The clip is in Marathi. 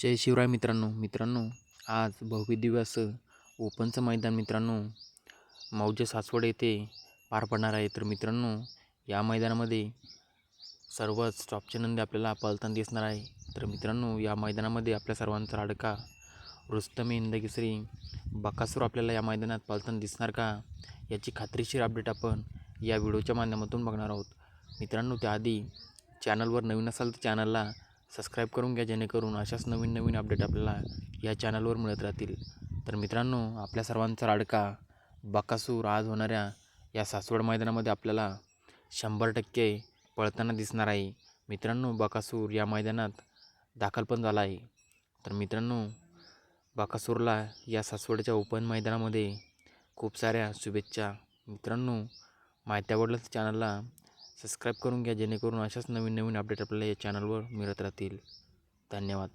जय शिवराय मित्रांनो, आज भव्य दिवस ओपनचं मैदान मित्रांनो मौजे सासवड येथे पार पडणार आहे. तर मित्रांनो, या मैदानामध्ये सर्वच टॉपचे नंदी आपल्याला पळताना दिसणार आहे. तर मित्रांनो, या मैदानामध्ये आपल्या सर्वांचा लाडका रुस्तमे हिंदकेसरी बकासूर आपल्याला या मैदानात पळताना दिसणार का, याची खात्रीशीर अपडेट आपण या व्हिडिओच्या माध्यमातून बघणार आहोत. मित्रांनो, त्याआधी चॅनलवर नवीन असाल तर चॅनलला सबस्क्राईब करून घ्या, जेणेकरून अशाच नवीन अपडेट आपल्याला या चॅनलवर मिळत राहतील. तर मित्रांनो, आपल्या सर्वांचा लाडका बकासूर आज होणाऱ्या या सासवड मैदानामध्ये आपल्याला 100% पळताना दिसणार आहे. मित्रांनो, बकासूर या मैदानात दाखल पण झाला आहे. तर मित्रांनो, बकासूरला या सासवडच्या ओपन मैदानामध्ये खूप साऱ्या शुभेच्छा. मित्रांनो, माहिती आवडलं तर चॅनलला सबस्क्राईब करून घ्या, जेणेकरून अशाच नवीन अपडेट आपल्याला या चॅनलवर मिळत राहतील. धन्यवाद.